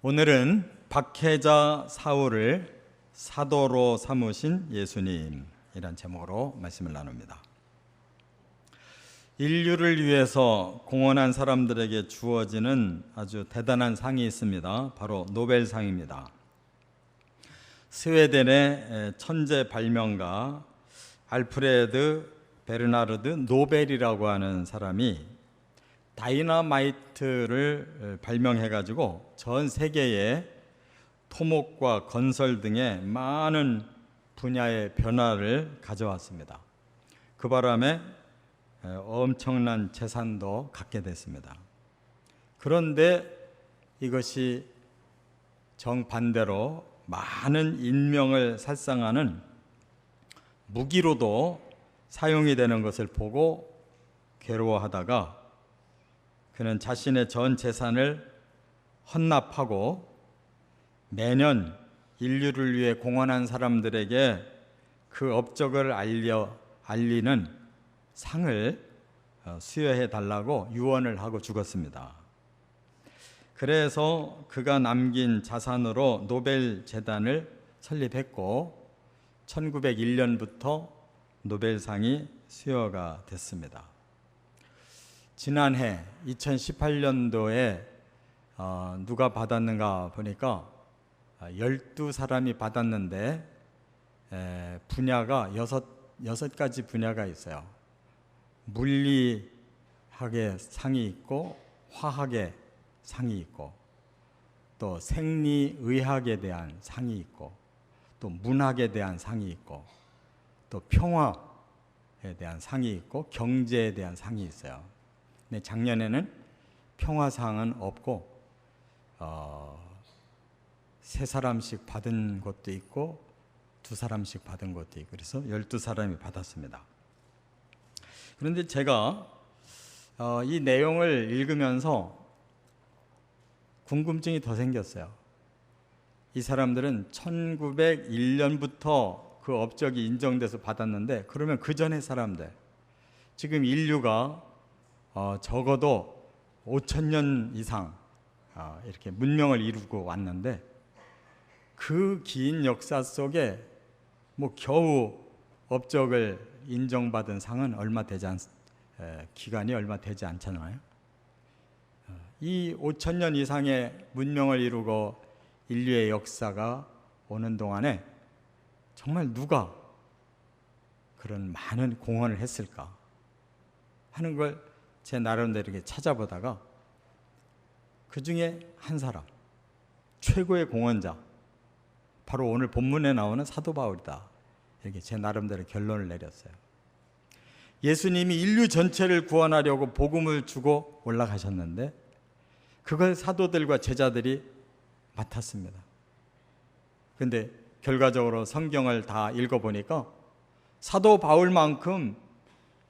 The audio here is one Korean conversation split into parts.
오늘은 박해자 사울을 사도로 삼으신 예수님이란 제목으로 말씀을 나눕니다. 인류를 위해서 공헌한 사람들에게 주어지는 아주 대단한 상이 있습니다. 바로 노벨상입니다. 스웨덴의 천재 발명가 알프레드 베르나르드 노벨이라고 하는 사람이 다이너마이트를 발명해가지고 전 세계에 토목과 건설 등의 많은 분야의 변화를 가져왔습니다. 그 바람에 엄청난 재산도 갖게 됐습니다. 그런데 이것이 정반대로 많은 인명을 살상하는 무기로도 사용이 되는 것을 보고 괴로워하다가 그는 자신의 전 재산을 헌납하고 매년 인류를 위해 공헌한 사람들에게 그 업적을 알리는 상을 수여해 달라고 유언을 하고 죽었습니다. 그래서 그가 남긴 자산으로 노벨 재단을 설립했고 1901년부터 노벨상이 수여가 됐습니다. 지난해 2018년도에 누가 받았는가 보니까 12사람이 받았는데 분야가 6가지 분야가 있어요. 물리학의 상이 있고 화학의 상이 있고 또 생리의학에 대한 상이 있고 또 문학에 대한 상이 있고 또 평화에 대한 상이 있고 경제에 대한 상이 있어요. 근데 작년에는 평화상은 없고 3사람씩 받은 것도 있고 2사람씩 받은 것도 있고 그래서 12사람이 받았습니다. 그런데 제가 이 내용을 읽으면서 궁금증이 더 생겼어요. 이 사람들은 1901년부터 그 업적이 인정돼서 받았는데 그러면 그 전의 사람들, 지금 인류가 적어도 5,000년 이상 이렇게 문명을 이루고 왔는데 그 긴 역사 속에 겨우 업적을 인정받은 상은 기간이 얼마 되지 않잖아요. 이 5,000년 이상의 문명을 이루고 인류의 역사가 오는 동안에 정말 누가 그런 많은 공헌을 했을까 하는 걸 제 나름대로 이렇게 찾아보다가 그 중에 한 사람, 최고의 공헌자, 바로 오늘 본문에 나오는 사도 바울이다. 이렇게 제 나름대로 결론을 내렸어요. 예수님이 인류 전체를 구원하려고 복음을 주고 올라가셨는데 그걸 사도들과 제자들이 맡았습니다. 그런데 결과적으로 성경을 다 읽어보니까 사도 바울만큼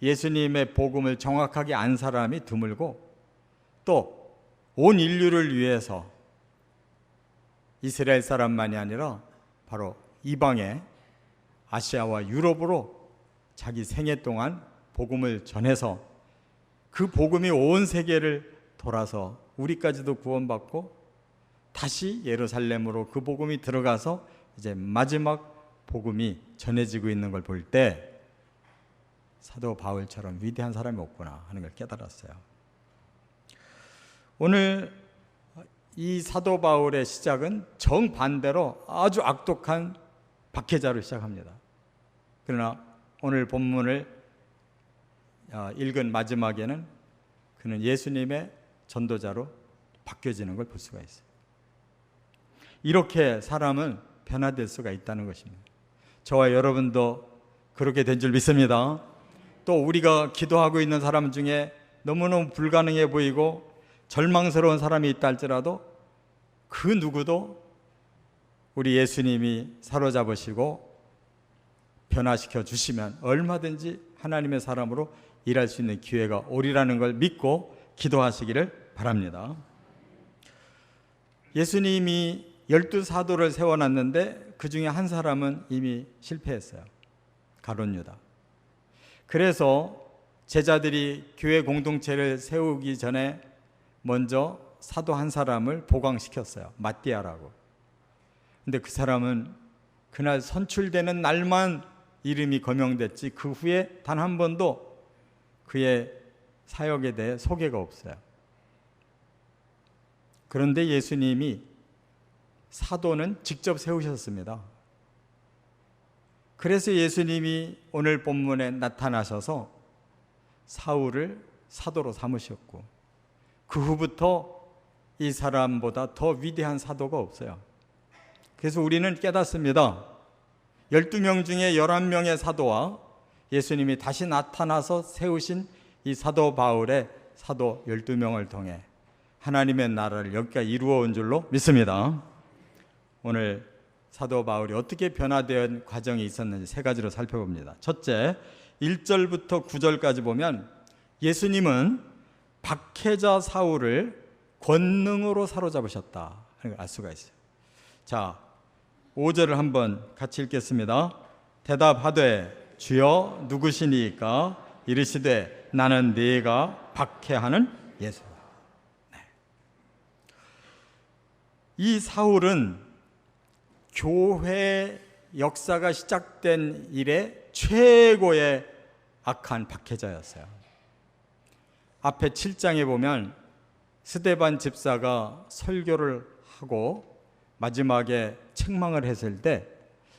예수님의 복음을 정확하게 안 사람이 드물고 또 온 인류를 위해서 이스라엘 사람만이 아니라 바로 이방의 아시아와 유럽으로 자기 생애 동안 복음을 전해서 그 복음이 온 세계를 돌아서 우리까지도 구원받고 다시 예루살렘으로 그 복음이 들어가서 이제 마지막 복음이 전해지고 있는 걸 볼 때 사도 바울처럼 위대한 사람이 없구나 하는 걸 깨달았어요. 오늘 이 사도 바울의 시작은 정반대로 아주 악독한 박해자로 시작합니다. 그러나 오늘 본문을 읽은 마지막에는 그는 예수님의 전도자로 바뀌어지는 걸 볼 수가 있어요. 이렇게 사람은 변화될 수가 있다는 것입니다. 저와 여러분도 그렇게 된 줄 믿습니다. 또 우리가 기도하고 있는 사람 중에 너무너무 불가능해 보이고 절망스러운 사람이 있다 할지라도 그 누구도 우리 예수님이 사로잡으시고 변화시켜 주시면 얼마든지 하나님의 사람으로 일할 수 있는 기회가 오리라는 걸 믿고 기도하시기를 바랍니다. 예수님이 12사도를 세워놨는데 그 중에 한 사람은 이미 실패했어요. 가룟 유다. 그래서 제자들이 교회 공동체를 세우기 전에 먼저 사도 한 사람을 보강시켰어요. 마띠아라고. 근데 그 사람은 그날 선출되는 날만 이름이 거명됐지 그 후에 단 한 번도 그의 사역에 대해 소개가 없어요. 그런데 예수님이 사도는 직접 세우셨습니다. 그래서 예수님이 오늘 본문에 나타나셔서 사울을 사도로 삼으셨고 그 후부터 이 사람보다 더 위대한 사도가 없어요. 그래서 우리는 깨닫습니다. 12명 중에 11명의 사도와 예수님이 다시 나타나서 세우신 이 사도 바울의 사도 12명을 통해 하나님의 나라를 여기까지 이루어 온 줄로 믿습니다. 오늘 사도 바울이 어떻게 변화된 과정이 있었는지 세 가지로 살펴봅니다. 첫째, 1절부터 9절까지 보면 예수님은 박해자 사울을 권능으로 사로잡으셨다 하는 걸 알 수가 있어요. 자, 5절을 한번 같이 읽겠습니다. 대답하되 주여 누구시니까? 이르시되 나는 네가 박해하는 예수다. 네. 이 사울은 교회 역사가 시작된 이래 최고의 악한 박해자였어요. 앞에 7장에 보면 스데반 집사가 설교를 하고 마지막에 책망을 했을 때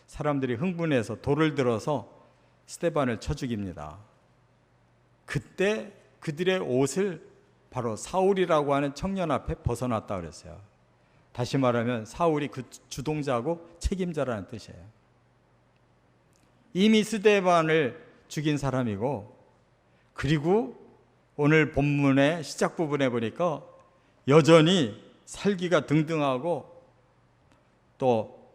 사람들이 흥분해서 돌을 들어서 스데반을 쳐 죽입니다. 그때 그들의 옷을 바로 사울이라고 하는 청년 앞에 벗어놨다 그랬어요. 다시 말하면 사울이 그 주동자고 책임자라는 뜻이에요. 이미 스데반을 죽인 사람이고, 그리고 오늘 본문의 시작 부분에 보니까 여전히 살기가 등등하고 또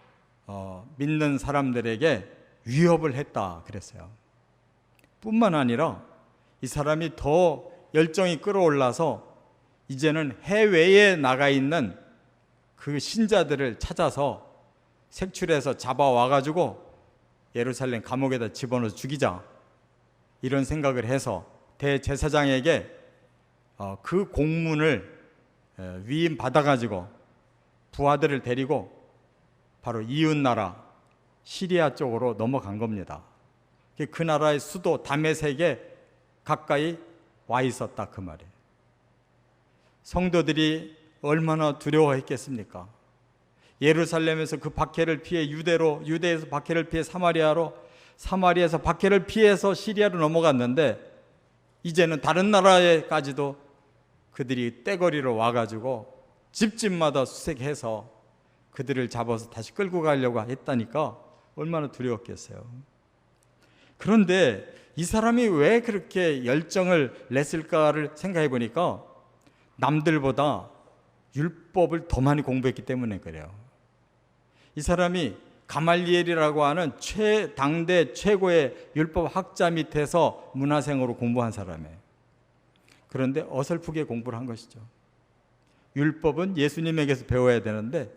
믿는 사람들에게 위협을 했다 그랬어요. 뿐만 아니라 이 사람이 더 열정이 끌어올라서 이제는 해외에 나가 있는 그 신자들을 찾아서 색출해서 잡아와가지고 예루살렘 감옥에다 집어넣어 죽이자, 이런 생각을 해서 대제사장에게 그 공문을 위임 받아가지고 부하들을 데리고 바로 이웃나라 시리아 쪽으로 넘어간 겁니다. 그 나라의 수도 다메섹에 가까이 와 있었다 그 말이에요. 성도들이 얼마나 두려워했겠습니까? 예루살렘에서 그 박해를 피해 유대로, 유대에서 박해를 피해 사마리아로, 사마리아에서 박해를 피해서 시리아로 넘어갔는데 이제는 다른 나라에까지도 그들이 떼거리로 와가지고 집집마다 수색해서 그들을 잡아서 다시 끌고 가려고 했다니까 얼마나 두려웠겠어요. 그런데 이 사람이 왜 그렇게 열정을 냈을까를 생각해 보니까 남들보다 율법을 더 많이 공부했기 때문에 그래요. 이 사람이 가말리엘이라고 하는 당대 최고의 율법 학자 밑에서 문화생으로 공부한 사람이에요. 그런데 어설프게 공부를 한 것이죠. 율법은 예수님에게서 배워야 되는데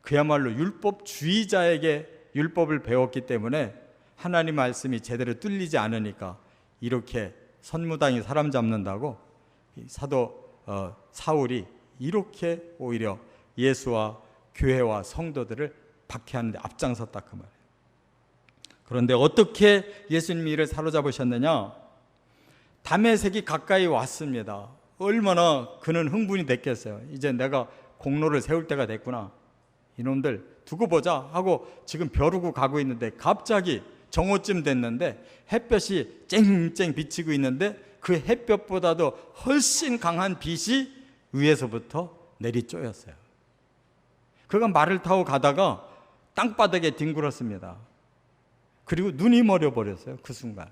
그야말로 율법주의자에게 율법을 배웠기 때문에 하나님 말씀이 제대로 뚫리지 않으니까 이렇게 선무당이 사람 잡는다고 사도 사울이 이렇게 오히려 예수와 교회와 성도들을 박해하는 데 앞장섰다 그 말이에요. 그런데 어떻게 예수님이 이를 사로잡으셨느냐? 다메섹이 가까이 왔습니다. 얼마나 그는 흥분이 됐겠어요. 이제 내가 공로를 세울 때가 됐구나. 이놈들 두고 보자 하고 지금 벼르고 가고 있는데 갑자기 정오쯤 됐는데 햇볕이 쨍쨍 비치고 있는데 그 햇볕보다도 훨씬 강한 빛이 위에서부터 내리쪼였어요. 그가 말을 타고 가다가 땅바닥에 뒹굴었습니다. 그리고 눈이 머려버렸어요. 그 순간.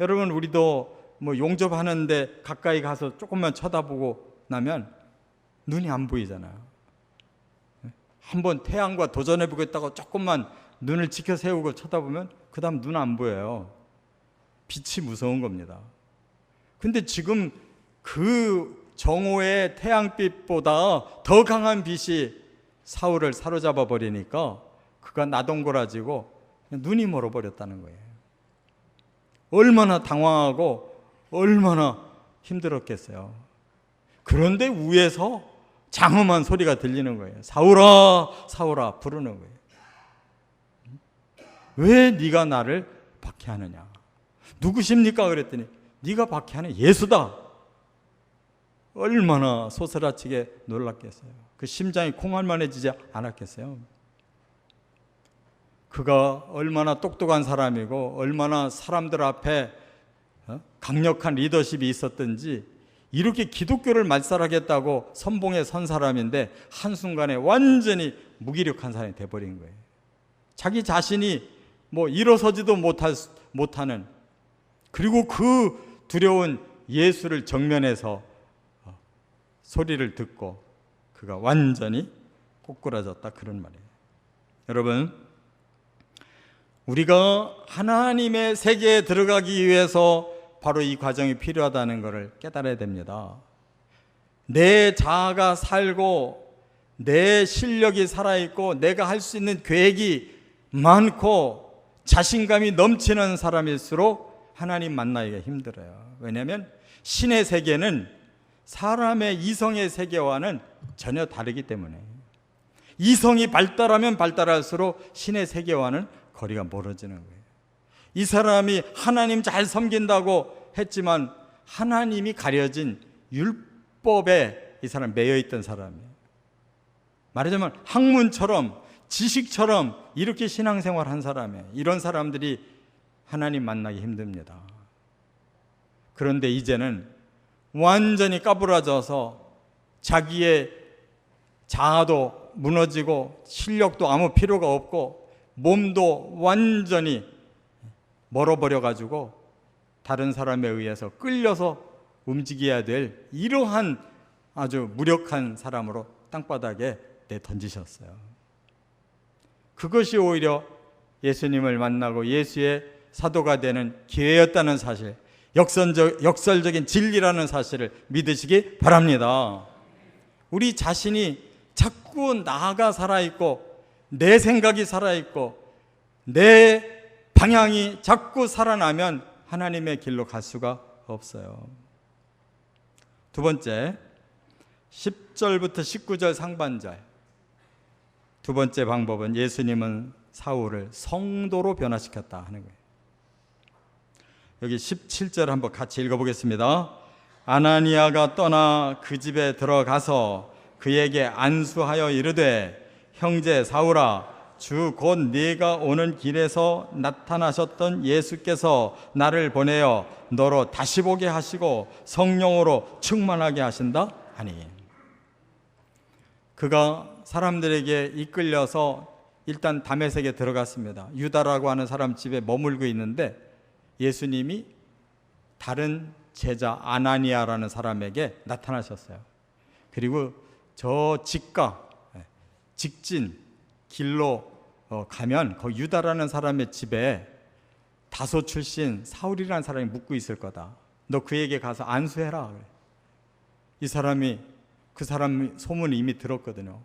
여러분, 우리도 용접하는데 가까이 가서 조금만 쳐다보고 나면 눈이 안 보이잖아요. 한번 태양과 도전해보겠다고 조금만 눈을 지켜 세우고 쳐다보면 그 다음 눈 안 보여요. 빛이 무서운 겁니다. 근데 지금 그 정오의 태양빛보다 더 강한 빛이 사울을 사로잡아 버리니까 그가 나동거라지고 눈이 멀어버렸다는 거예요. 얼마나 당황하고 얼마나 힘들었겠어요. 그런데 위에서 장엄한 소리가 들리는 거예요. 사울아, 사울아 부르는 거예요. 왜 네가 나를 박해하느냐? 누구십니까? 그랬더니 네가 박해하는 예수다. 얼마나 소스라치게 놀랐겠어요. 그 심장이 콩알만해지지 않았겠어요. 그가 얼마나 똑똑한 사람이고 얼마나 사람들 앞에 강력한 리더십이 있었던지 이렇게 기독교를 말살하겠다고 선봉에 선 사람인데 한순간에 완전히 무기력한 사람이 돼버린 거예요. 자기 자신이 일어서지도 못하는, 그리고 그 두려운 예수를 정면에서 소리를 듣고 그가 완전히 꼬꾸라졌다, 그런 말이에요. 여러분, 우리가 하나님의 세계에 들어가기 위해서 바로 이 과정이 필요하다는 것을 깨달아야 됩니다. 내 자아가 살고 내 실력이 살아있고 내가 할 수 있는 계획이 많고 자신감이 넘치는 사람일수록 하나님 만나기가 힘들어요. 왜냐하면 신의 세계는 사람의 이성의 세계와는 전혀 다르기 때문에, 이성이 발달하면 발달할수록 신의 세계와는 거리가 멀어지는 거예요. 이 사람이 하나님 잘 섬긴다고 했지만 하나님이 가려진 율법에 이 사람 매여 있던 사람이에요. 말하자면 학문처럼 지식처럼 이렇게 신앙생활한 사람이에요. 이런 사람들이 하나님 만나기 힘듭니다. 그런데 이제는 완전히 까부라져서 자기의 자아도 무너지고 실력도 아무 필요가 없고 몸도 완전히 멀어버려가지고 다른 사람에 의해서 끌려서 움직여야 될 이러한 아주 무력한 사람으로 땅바닥에 내던지셨어요. 그것이 오히려 예수님을 만나고 예수의 사도가 되는 기회였다는 사실, 역설적인 진리라는 사실을 믿으시기 바랍니다. 우리 자신이 자꾸 나가 살아있고 내 생각이 살아있고 내 방향이 자꾸 살아나면 하나님의 길로 갈 수가 없어요. 두 번째, 10절부터 19절 상반절. 두 번째 방법은 예수님은 사울을 성도로 변화시켰다 하는 거예요. 여기 17절 한번 같이 읽어보겠습니다. 아나니아가 떠나 그 집에 들어가서 그에게 안수하여 이르되, 형제 사울아, 주 곧 네가 오는 길에서 나타나셨던 예수께서 나를 보내어 너로 다시 보게 하시고 성령으로 충만하게 하신다 하니. 그가 사람들에게 이끌려서 일단 다메섹에 들어갔습니다. 유다라고 하는 사람 집에 머물고 있는데 예수님이 다른 제자 아나니아라는 사람에게 나타나셨어요. 그리고 저 직진 길로 가면 그 유다라는 사람의 집에 다소 출신 사울이라는 사람이 묵고 있을 거다. 너 그에게 가서 안수해라. 이 사람이, 그 사람 소문을 이미 들었거든요.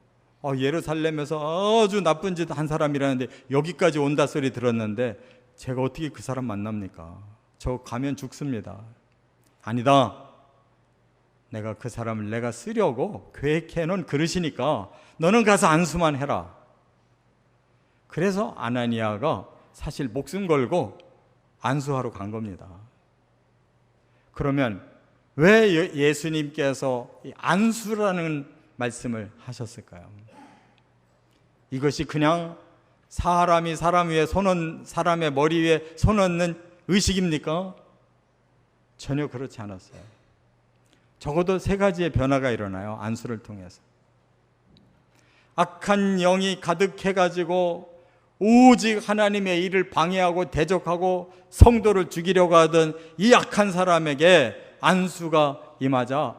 예루살렘에서 아주 나쁜 짓 한 사람이라는데 여기까지 온다 소리 들었는데 제가 어떻게 그 사람 만납니까? 저 가면 죽습니다. 아니다. 내가 그 사람을 내가 쓰려고 계획해 놓은 그릇이니까 너는 가서 안수만 해라. 그래서 아나니아가 사실 목숨 걸고 안수하러 간 겁니다. 그러면 왜 예수님께서 안수라는 말씀을 하셨을까요? 이것이 그냥 사람이 사람 위에 사람의 머리 위에 손 얹는 의식입니까? 전혀 그렇지 않았어요. 적어도 세 가지의 변화가 일어나요. 안수를 통해서. 악한 영이 가득해가지고 오직 하나님의 일을 방해하고 대적하고 성도를 죽이려고 하던 이 악한 사람에게 안수가 임하자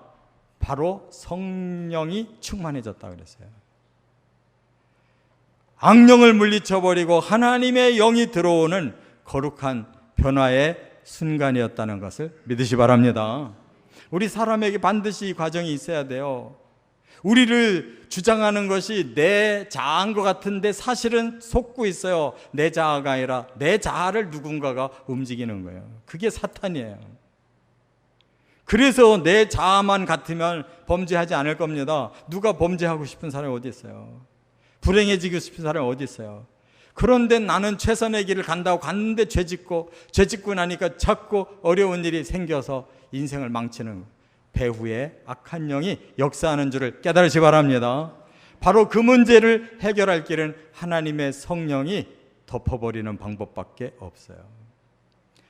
바로 성령이 충만해졌다 그랬어요. 악령을 물리쳐버리고 하나님의 영이 들어오는 거룩한 변화의 순간이었다는 것을 믿으시 바랍니다. 우리 사람에게 반드시 이 과정이 있어야 돼요. 우리를 주장하는 것이 내 자아인 것 같은데 사실은 속고 있어요. 내 자아가 아니라 내 자아를 누군가가 움직이는 거예요. 그게 사탄이에요. 그래서 내 자아만 같으면 범죄하지 않을 겁니다. 누가 범죄하고 싶은 사람이 어디 있어요? 불행해지고 싶은 사람이 어디 있어요? 그런데 나는 최선의 길을 간다고 갔는데 죄 짓고 나니까 자꾸 어려운 일이 생겨서 인생을 망치는 배후에 악한 영이 역사하는 줄을 깨달으시 바랍니다. 바로 그 문제를 해결할 길은 하나님의 성령이 덮어버리는 방법밖에 없어요.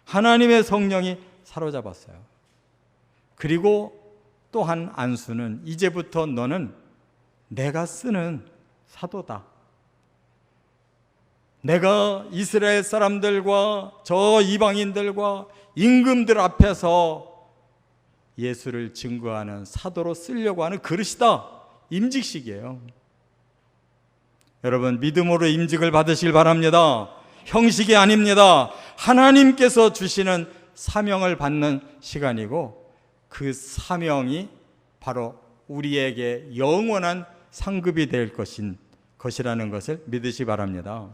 하나님의 성령이 사로잡았어요. 그리고 또한 안수는 이제부터 너는 내가 쓰는 사도다. 내가 이스라엘 사람들과 저 이방인들과 임금들 앞에서 예수를 증거하는 사도로 쓰려고 하는 그릇이다. 임직식이에요. 여러분, 믿음으로 임직을 받으시길 바랍니다. 형식이 아닙니다. 하나님께서 주시는 사명을 받는 시간이고, 그 사명이 바로 우리에게 영원한 상급이 될 것이라는 것을 믿으시 바랍니다.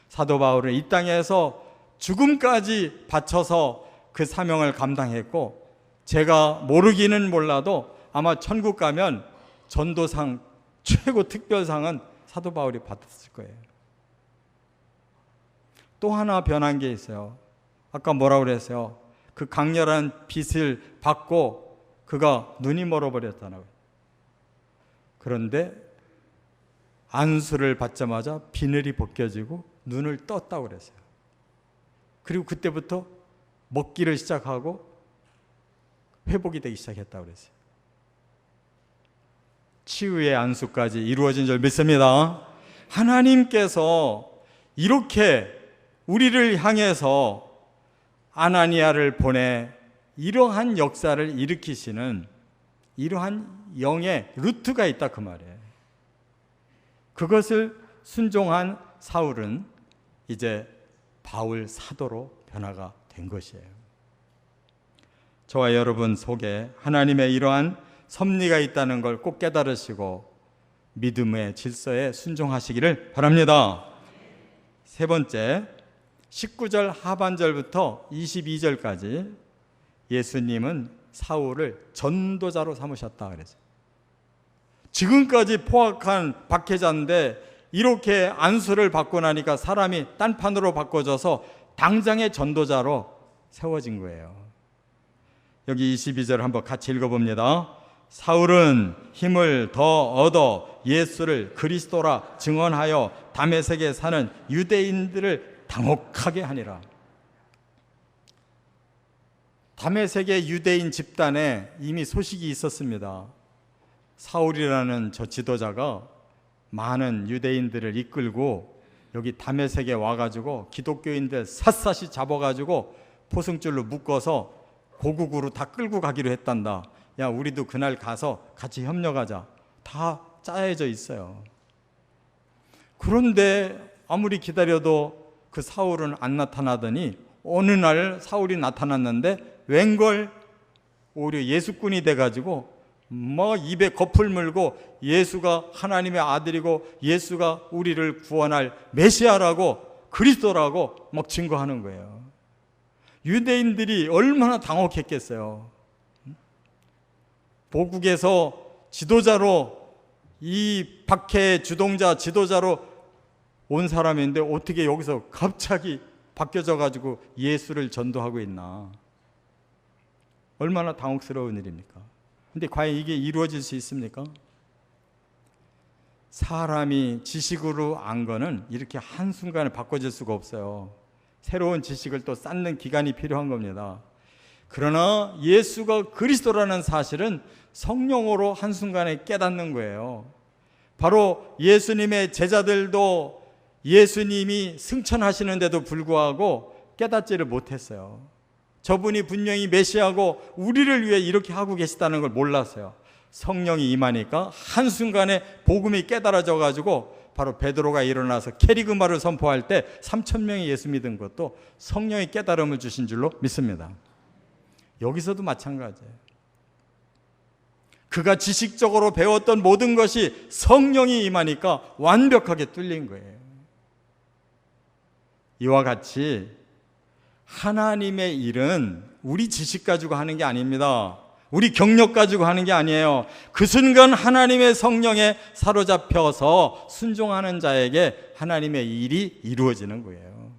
사도 바울은 이 땅에서 죽음까지 바쳐서 그 사명을 감당했고, 제가 모르기는 몰라도 아마 천국 가면 전도상 최고 특별상은 사도 바울이 받았을 거예요. 또 하나 변한 게 있어요. 아까 뭐라고 그랬어요? 그 강렬한 빛을 받고 그가 눈이 멀어버렸잖아요. 그런데 안수를 받자마자 비늘이 벗겨지고 눈을 떴다고 그랬어요. 그리고 그때부터 먹기를 시작하고 회복이 되기 시작했다고 그랬어요. 치유의 안수까지 이루어진 줄 믿습니다. 하나님께서 이렇게 우리를 향해서 아나니아를 보내 이러한 역사를 일으키시는 이러한 영의 루트가 있다 그 말이에요. 그것을 순종한 사울은 이제 바울 사도로 변화가 된 것이에요. 저와 여러분 속에 하나님의 이러한 섭리가 있다는 걸 꼭 깨달으시고 믿음의 질서에 순종하시기를 바랍니다. 세 번째, 19절 하반절부터 22절까지 예수님은 사울을 전도자로 삼으셨다 그랬어요. 지금까지 포악한 박해자인데 이렇게 안수를 받고 나니까 사람이 딴판으로 바꿔져서 당장의 전도자로 세워진 거예요. 여기 22절 한번 같이 읽어봅니다. 사울은 힘을 더 얻어 예수를 그리스도라 증언하여 다메섹에 사는 유대인들을 당혹하게 하니라. 다메섹의 유대인 집단에 이미 소식이 있었습니다. 사울이라는 저 지도자가 많은 유대인들을 이끌고 여기 다메섹에 와가지고 기독교인들 샅샅이 잡아가지고 포승줄로 묶어서 고국으로 다 끌고 가기로 했단다. 야, 우리도 그날 가서 같이 협력하자. 다 짜여져 있어요. 그런데 아무리 기다려도 그 사울은 안 나타나더니 어느 날 사울이 나타났는데 웬걸 오히려 예수꾼이 돼가지고 입에 거풀 물고 예수가 하나님의 아들이고 예수가 우리를 구원할 메시아라고 그리스도라고 막 증거하는 거예요. 유대인들이 얼마나 당혹했겠어요. 보국에서 지도자로 이 박해의 주동자 지도자로 온 사람인데 어떻게 여기서 갑자기 바뀌어져 가지고 예수를 전도하고 있나. 얼마나 당혹스러운 일입니까? 근데 과연 이게 이루어질 수 있습니까? 사람이 지식으로 안 거는 이렇게 한순간에 바꿔질 수가 없어요. 새로운 지식을 또 쌓는 기간이 필요한 겁니다. 그러나 예수가 그리스도라는 사실은 성령으로 한순간에 깨닫는 거예요. 바로 예수님의 제자들도 예수님이 승천하시는데도 불구하고 깨닫지를 못했어요. 저분이 분명히 메시아고 우리를 위해 이렇게 하고 계시다는 걸 몰랐어요. 성령이 임하니까 한순간에 복음이 깨달아져 가지고 바로 베드로가 일어나서 케리그마를 선포할 때 3,000명이 예수 믿은 것도 성령의 깨달음을 주신 줄로 믿습니다. 여기서도 마찬가지예요. 그가 지식적으로 배웠던 모든 것이 성령이 임하니까 완벽하게 뚫린 거예요. 이와 같이 하나님의 일은 우리 지식 가지고 하는 게 아닙니다. 우리 경력 가지고 하는 게 아니에요. 그 순간 하나님의 성령에 사로잡혀서 순종하는 자에게 하나님의 일이 이루어지는 거예요.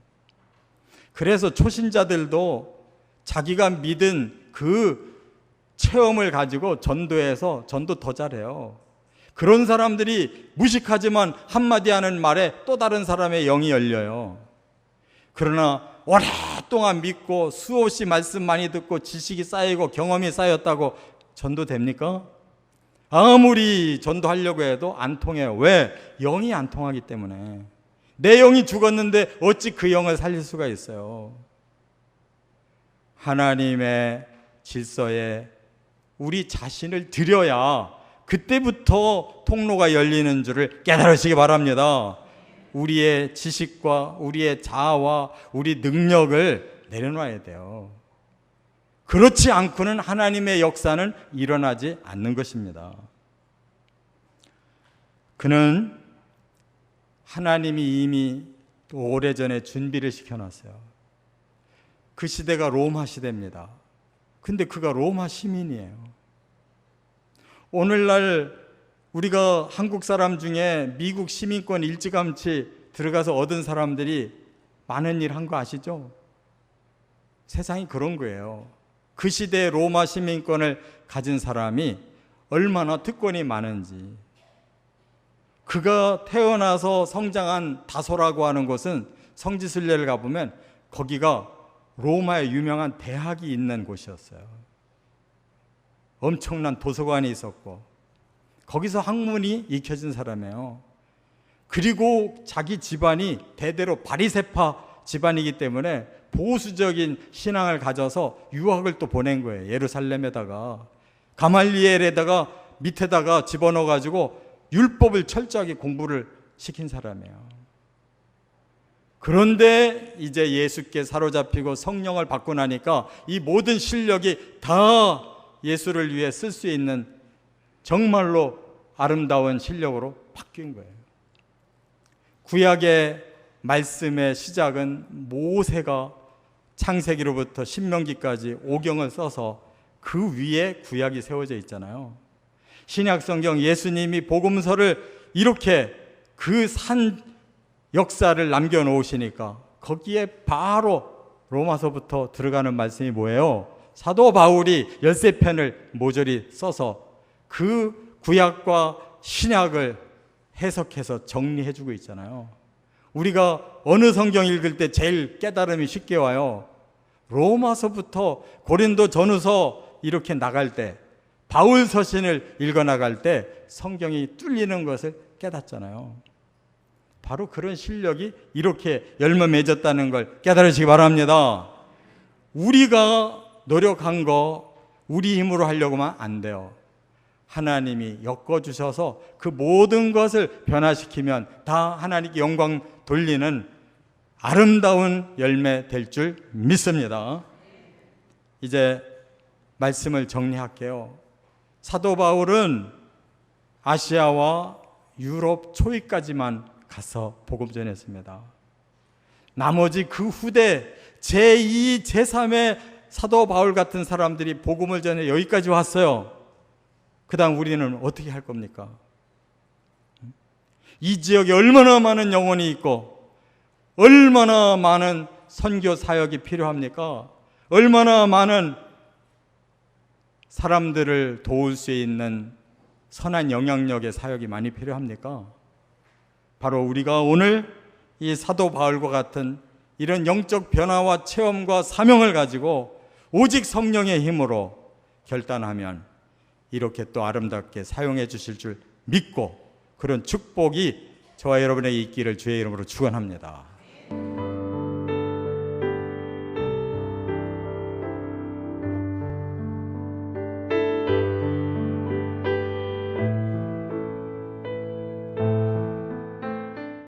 그래서 초신자들도 자기가 믿은 그 체험을 가지고 전도해서 전도 더 잘해요. 그런 사람들이 무식하지만 한마디 하는 말에 또 다른 사람의 영이 열려요. 그러나 오랫동안 믿고 수없이 말씀 많이 듣고 지식이 쌓이고 경험이 쌓였다고 전도됩니까? 아무리 전도하려고 해도 안 통해요. 왜? 영이 안 통하기 때문에. 내 영이 죽었는데 어찌 그 영을 살릴 수가 있어요? 하나님의 질서에 우리 자신을 드려야 그때부터 통로가 열리는 줄을 깨달으시기 바랍니다. 우리의 지식과 우리의 자아와 우리 능력을 내려놔야 돼요. 그렇지 않고는 하나님의 역사는 일어나지 않는 것입니다. 그는 하나님이 이미 오래전에 준비를 시켜놨어요. 그 시대가 로마 시대입니다. 근데 그가 로마 시민이에요. 오늘날 우리가 한국 사람 중에 미국 시민권 일찌감치 들어가서 얻은 사람들이 많은 일 한 거 아시죠? 세상이 그런 거예요. 그 시대에 로마 시민권을 가진 사람이 얼마나 특권이 많은지. 그가 태어나서 성장한 다소라고 하는 곳은 성지순례를 가보면 거기가 로마의 유명한 대학이 있는 곳이었어요. 엄청난 도서관이 있었고 거기서 학문이 익혀진 사람이에요. 그리고 자기 집안이 대대로 바리새파 집안이기 때문에 보수적인 신앙을 가져서 유학을 또 보낸 거예요. 예루살렘에다가 가말리엘에다가 밑에다가 집어넣어가지고 율법을 철저하게 공부를 시킨 사람이에요. 그런데 이제 예수께 사로잡히고 성령을 받고 나니까 이 모든 실력이 다 예수를 위해 쓸 수 있는 정말로 아름다운 실력으로 바뀐 거예요. 구약의 말씀의 시작은 모세가 창세기로부터 신명기까지 오경을 써서 그 위에 구약이 세워져 있잖아요. 신약 성경 예수님이 복음서를 이렇게 그 산 역사를 남겨놓으시니까 거기에 바로 로마서부터 들어가는 말씀이 뭐예요? 사도 바울이 13편을 모조리 써서 그 구약과 신약을 해석해서 정리해주고 있잖아요. 우리가 어느 성경 읽을 때 제일 깨달음이 쉽게 와요? 로마서부터 고린도 전후서 이렇게 나갈 때, 바울 서신을 읽어 나갈 때 성경이 뚫리는 것을 깨닫잖아요. 바로 그런 실력이 이렇게 열매 맺었다는 걸 깨달으시기 바랍니다. 우리가 노력한 거 우리 힘으로 하려고만 안 돼요. 하나님이 엮어주셔서 그 모든 것을 변화시키면 다 하나님께 영광 돌리는 아름다운 열매 될 줄 믿습니다. 이제 말씀을 정리할게요. 사도 바울은 아시아와 유럽 초입까지만 가서 복음 전했습니다. 나머지 그 후대 제2, 제3의 사도 바울 같은 사람들이 복음을 전해 여기까지 왔어요. 그 다음 우리는 어떻게 할 겁니까? 이 지역에 얼마나 많은 영혼이 있고 얼마나 많은 선교 사역이 필요합니까? 얼마나 많은 사람들을 도울 수 있는 선한 영향력의 사역이 많이 필요합니까? 바로 우리가 오늘 이 사도 바울과 같은 이런 영적 변화와 체험과 사명을 가지고 오직 성령의 힘으로 결단하면 이렇게 또 아름답게 사용해 주실 줄 믿고 그런 축복이 저와 여러분에게 있기를 주의 이름으로 축원합니다.